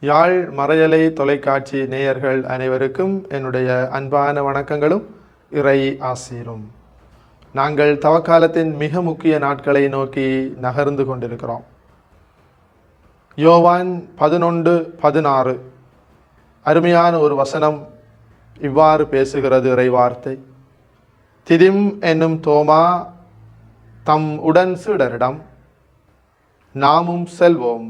யாழ் மறையலை தொலைக்காட்சி நேயர்கள் அனைவருக்கும் என்னுடைய அன்பான வணக்கங்களும் இறை ஆசீரும். நாங்கள் தவக்காலத்தின் மிக முக்கிய நாட்களை நோக்கி நகர்ந்து கொண்டிருக்கிறோம். யோவான் 11:16 அருமையான ஒரு வசனம் இவ்வாறு பேசுகிறது இறை வார்த்தை. திதிம் என்னும் தோமா தம் உடன் சீடரிடம், நாமும் செல்வோம்,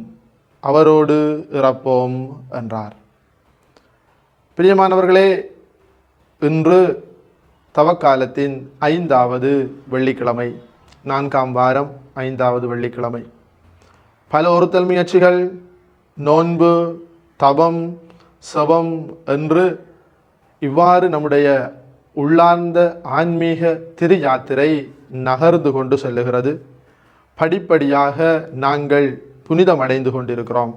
அவரோடு இறப்போம் என்றார். பிரியமானவர்களே, இன்று தவக்காலத்தின் 5வது வெள்ளிக்கிழமை, 4ஆம் வாரம் 5வது வெள்ளிக்கிழமை. பல ஒருத்தல் முயற்சிகள், நோன்பு, தவம், சபம் என்று இவ்வாறு நம்முடைய உள்ளார்ந்த ஆன்மீக திரு யாத்திரை நகர்ந்து கொண்டு செல்லுகிறது. படிப்படியாக நாங்கள் புனிதமடைந்து கொண்டிருக்கிறோம்.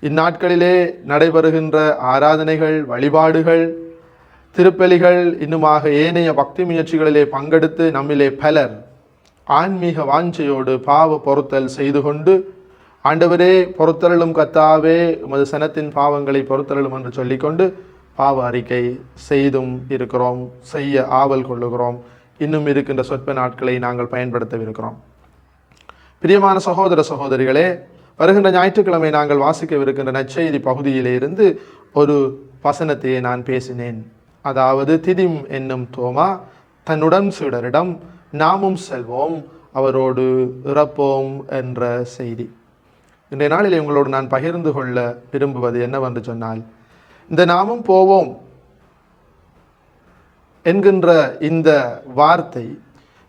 இந்நாட்களிலே நடைபெறுகின்ற ஆராதனைகள், வழிபாடுகள், திருப்பலிகள், இன்னுமாக ஏனைய பக்தி முயற்சிகளிலே பங்கெடுத்து நம்மிலே பலர் ஆன்மீக வாஞ்சையோடு பாவ பொறுத்தல் செய்து கொண்டு, ஆண்டவரே பொறுத்தருளும் கர்த்தாவே, உமது சனத்தின் பாவங்களை பொறுத்தருளும் என்று சொல்லிக்கொண்டு பாவ அறிக்கை செய்தும் இருக்கிறோம், செய்ய ஆவல் கொள்ளுகிறோம். இன்னும் இருக்கின்ற சொற்ப நாட்களை நாங்கள் பயன்படுத்தவிருக்கிறோம். பிரியமான சகோதர சகோதரிகளே, வருகின்ற ஞாயிற்றுக்கிழமை நாங்கள் வாசிக்கவிருக்கின்ற நற்செய்தி பகுதியிலே இருந்து ஒரு வசனத்தையே நான் பேசினேன். அதாவது, திதிம் என்னும் தோமா தன்னுடன் சீடரிடம், நாமும் செல்வோம், அவரோடு இறப்போம் என்ற செய்தி. இன்றைய நாளிலே உங்களோடு நான் பகிர்ந்து கொள்ள விரும்புவது என்னவென்று சொன்னால், இந்த நாமும் போவோம் என்கின்ற இந்த வார்த்தை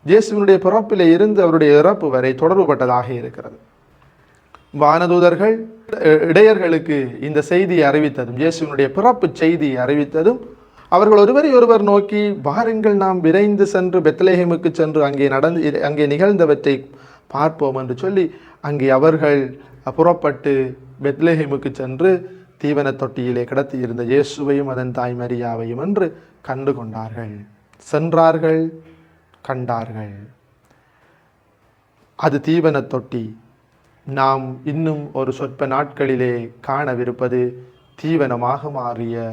இயேசுவினுடைய பிறப்பிலே இருந்து அவருடைய இறப்பு வரை தொடர்புபட்டதாக இருக்கிறது. வானதூதர்கள் இடையர்களுக்கு இந்த செய்தியை அறிவித்ததும், இயேசுவினுடைய பிறப்பு செய்தியை அறிவித்ததும், அவர்கள் ஒருவரை ஒருவர் நோக்கி, வாருங்கள், நாம் விரைந்து சென்று பெத்லெஹேமுக்கு சென்று அங்கே நிகழ்ந்தவற்றை பார்ப்போம் என்று சொல்லி அங்கே அவர்கள் புறப்பட்டு பெத்லெஹேமுக்கு சென்று தீவன தொட்டியிலே கிடத்தி இருந்த இயேசுவையும் அதன் தாய் மரியாவையும் என்று கண்டு கொண்டார்கள். சென்றார்கள், கண்டார்கள். அது தீவன தொட்டி. நாம் இன்னும் ஒரு சொற்ப நாட்களிலே காணவிருப்பது தீவனமாக மாறிய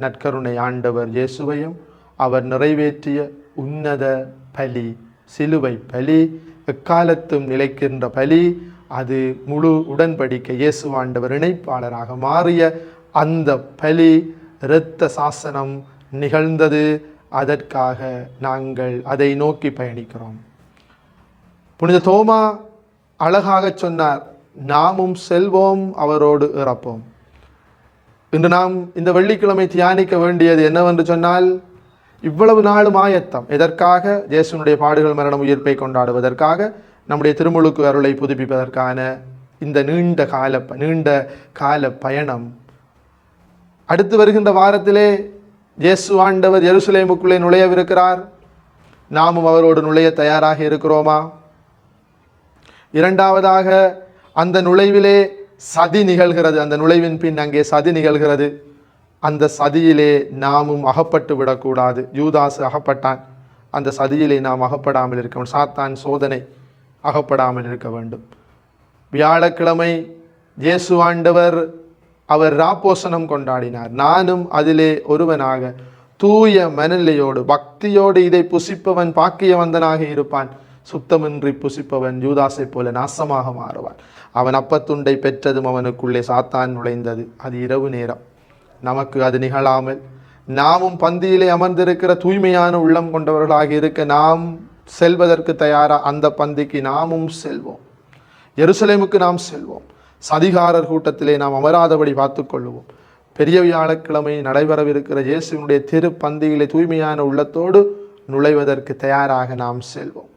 நற்கருணை ஆண்டவர் இயேசுவையும் அவர் நிறைவேற்றிய உன்னத பலி, சிலுவை பலி, எக்காலத்தும் நிலைக்கின்ற பலி. அது முழு உடன்படிக்கை, இயேசு ஆண்டவர் இணைப்பாளராக மாறிய அந்த பலி, இரத்த சாசனம் நிகழ்ந்தது. அதற்காக நாங்கள் அதை நோக்கி பயணிக்கிறோம். புனித தோமா அழகாக சொன்னார், நாமும் செல்வோம், அவரோடு இறப்போம். இன்று நாம் இந்த வெள்ளிக்கிழமை தியானிக்க வேண்டியது என்னவென்று சொன்னால், இவ்வளவு நாளும் ஆயத்தம் எதற்காக? இயேசுனுடைய பாடுகள், மரணம், உயிர்ப்பை கொண்டாடுவதற்காக, நம்முடைய திருமுழுக்கு அருளை புதுப்பிப்பதற்கான இந்த நீண்ட கால பயணம். அடுத்து வருகின்ற வாரத்திலே இயேசு ஆண்டவர் எருசலேமுக்குள்ளே நுழையவிருக்கிறார். நாமும் அவரோடு நுழைய தயாராக இருக்கிறோமா? இரண்டாவதாக, அந்த நுழைவிலே சதி நிகழ்கிறது. அந்த நுழைவின் பின் அங்கே சதி நிகழ்கிறது. அந்த சதியிலே நாமும் அகப்பட்டு விடக்கூடாது. யூதாசு அகப்பட்டான். அந்த சதியிலே நாம் அகப்படாமல் இருக்க வேண்டும். சாத்தான் சோதனை அகப்படாமல் இருக்க வேண்டும். வியாழக்கிழமை இயேசு ஆண்டவர் அவர் ராப்போசனம் கொண்டாடினார். நானும் அதிலே ஒருவனாக தூய மனநிலையோடு பக்தியோடு இதை புசிப்பவன் பாக்கியவந்தனாக இருப்பான், சுத்தமின்றி புசிப்பவன் யூதாசை போல நாசமாக மாறுவான். அவன் அப்பத்துண்டை பெற்றதும் அவனுக்குள்ளே சாத்தான் நுழைந்தது. அது இரவு நேரம். நமக்கு அது நிகழாமல் நாமும் பந்தியிலே அமர்ந்திருக்கிற தூய்மையான உள்ளம் கொண்டவர்களாக இருக்க நாம் செல்வதற்கு தயாரா? அந்த பந்திக்கு நாமும் செல்வோம். எருசலேமுக்கு நாம் செல்வோம். சதிகாரர் கூட்டத்திலே நாம் அமராதபடி பார்த்து கொள்வோம். பெரிய வியாழக்கிழமை நடைபெறவிருக்கிற இயேசுவினுடைய திரு பந்தியிலே தூய்மையான உள்ளத்தோடு நுழைவதற்கு தயாராக நாம் செல்வோம்.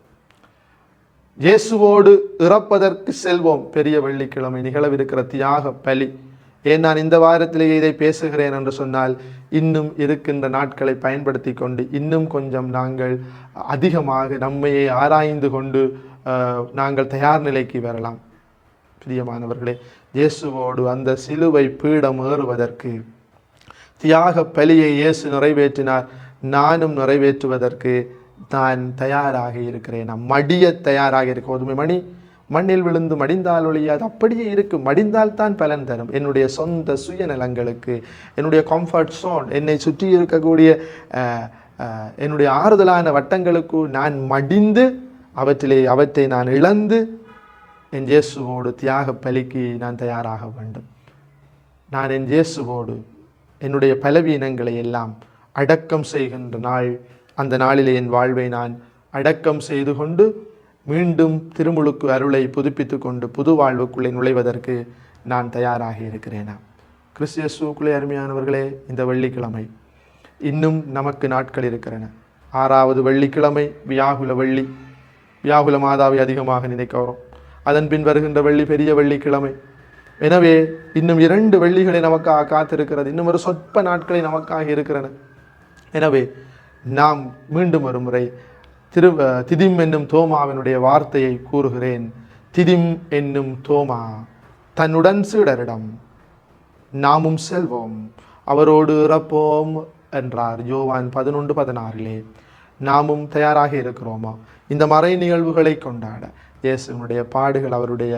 இயேசுவோடு இறப்பதற்கு செல்வோம். பெரிய வெள்ளிக்கிழமை நிகழவிருக்கிற தியாக பலி. ஏன் நான் இந்த வாரத்திலேயே இதை பேசுகிறேன் என்று சொன்னால், இன்னும் இருக்கின்ற நாட்களை பயன்படுத்தி கொண்டு இன்னும் கொஞ்சம் நாங்கள் அதிகமாக நம்மையே ஆராய்ந்து கொண்டு நாங்கள் தயார் நிலைக்கு வரலாம். பிரியமானவர்களே, இயேசுவோடு அந்த சிலுவை பீடம் ஏறுவதற்கு, தியாக பலியை இயேசு நிறைவேற்றினார், நானும் நிறைவேற்றுவதற்கு நான் தயாராக இருக்கிறேன். நான் மடிய தயாராக இருக்க. 1 மணி மண்ணில் விழுந்து மடிந்தால் ஒழியாது, அப்படியே இருக்கும். மடிந்தால் தான் பலன் தரும். என்னுடைய சொந்த சுயநலங்களுக்கு, என்னுடைய கம்ஃபர்ட் சோன், என்னை சுற்றி இருக்கக்கூடிய என்னுடைய ஆறுதலான வட்டங்களுக்கு நான் மடிந்து அவற்றை நான் இழந்து என் இயேசுவோடு தியாக பலிக்கு நான் தயாராக வேண்டும். நான் என் இயேசுவோடு என்னுடைய பலவீனங்களை எல்லாம் அடக்கம் செய்கின்ற நாள், அந்த நாளிலே என் வாழ்வை நான் அடக்கம் செய்து கொண்டு மீண்டும் திருமுழுக்கு அருளை புதுப்பித்து கொண்டு புது வாழ்வுக்குள்ளே நுழைவதற்கு நான் தயாராக இருக்கிறேனா? கிறிஸ்து இயேசுவுக்குள்ளே அருமையானவர்களே, இந்த வெள்ளிக்கிழமை இன்னும் நமக்கு நாட்கள் இருக்கிறன. 6வது வெள்ளிக்கிழமை வியாகுல வெள்ளி. வியாகுல மாதாவை அதிகமாக நினைக்கிறோம். அதன் பின் வருகின்ற வெள்ளி பெரிய வெள்ளிக்கிழமை. எனவே இன்னும் 2 வெள்ளிகளை நமக்காக காத்திருக்கிறது. இன்னும் ஒரு சொற்ப நாட்களை நமக்காக இருக்கிறன. எனவே நாம் மீண்டும் ஒரு முறை திதிம் என்னும் தோமாவினுடைய வார்த்தையை கூறுகிறேன். திதிம் என்னும் தோமா தன்னுடன் சீடரிடம் நாமும் செல்வோம், அவரோடு இறப்போம் என்றார். யோவான் 11:16. நாமும் தயாராக இருக்கிறோமா இந்த மறை நிகழ்வுகளை கொண்டாட? இயேசுவினுடைய பாடுகள், அவருடைய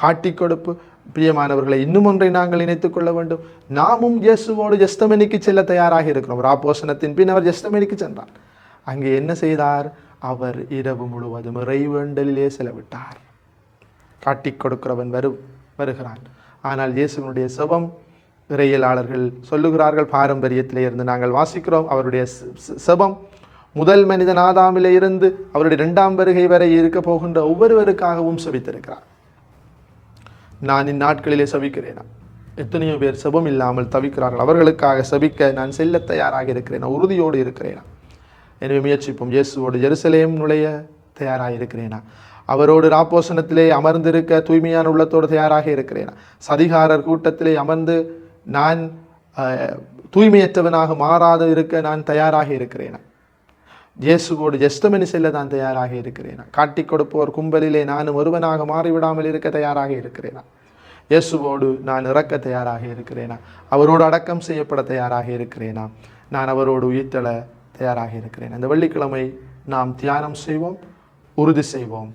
காட்டிக் கொடுப்பு. பிரியமானவர்களை, இன்னும் ஒன்றை நாங்கள் இணைத்துக் கொள்ள வேண்டும். நாமும் இயேசுவோடு ஜெஸ்தமனிக்கு செல்ல தயாராக இருக்கிறோம். ராப்போசனத்தின் பின் அவர் ஜெஸ்தமனிக்கு சென்றார். அங்கே என்ன செய்தார்? அவர் இரவு முழுவதும் இறைவேண்டலிலே செலவிட்டார். காட்டிக் கொடுக்கிறவன் வருகிறான். ஆனால் இயேசுவினுடைய செபம், இறையியலாளர்கள் சொல்லுகிறார்கள், பாரம்பரியத்திலே இருந்து நாங்கள் வாசிக்கிறோம், அவருடைய செபம் முதல் மனிதன் ஆதாமிலே இருந்து அவருடைய 2ஆம் வருகை வரை இருக்க போகின்ற ஒவ்வொருவருக்காகவும் செபித்திருக்கிறார். நான் இந்நாட்களிலே செபிக்கிறேனா? எத்தனையோ பேர் செபம் இல்லாமல் தவிக்கிறார்கள். அவர்களுக்காக செபிக்க நான் செல்ல தயாராக இருக்கிறேனா? உறுதியோடு இருக்கிறேனா? எனவே முயற்சிப்போம். இயேசுவோடு ஜெருசலேம் நுழைய தயாராக இருக்கிறேனா? அவரோடு ராப்போசனத்திலே அமர்ந்திருக்க தூய்மையான உள்ளத்தோடு தயாராக இருக்கிறேனா? சதிகாரர் கூட்டத்திலே அமர்ந்து நான் தூய்மையற்றவனாக மாறாது இருக்க நான் தயாராக இருக்கிறேனா? இயேசுவோடு ஜெஸ்தமனி செல்ல நான் தயாராக இருக்கிறேனா? காட்டிக் கொடுப்போர் கும்பலிலே நானும் ஒருவனாக மாறிவிடாமல் இருக்க தயாராக இருக்கிறேனா? இயேசுவோடு நான் இறக்க தயாராக இருக்கிறேனா? அவரோடு அடக்கம் செய்யப்பட தயாராக இருக்கிறேனா? நான் அவரோடு உயிர்த்தெழ தயாராக இருக்கிறேன். அந்த வெள்ளிக்கிழமை நாம் தியானம் செய்வோம், உறுதி செய்வோம்,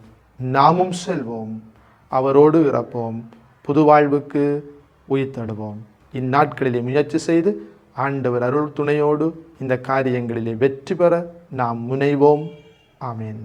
நாமும் செல்வோம், அவரோடு இறப்போம், புது வாழ்வுக்கு உயிர்த்தெழுவோம். இந்நாட்களிலே முயற்சி செய்து ஆண்டவர் அருள் துணையோடு இந்த காரியங்களிலே வெற்றி பெற நாம் முனைவோம். ஆமேன்.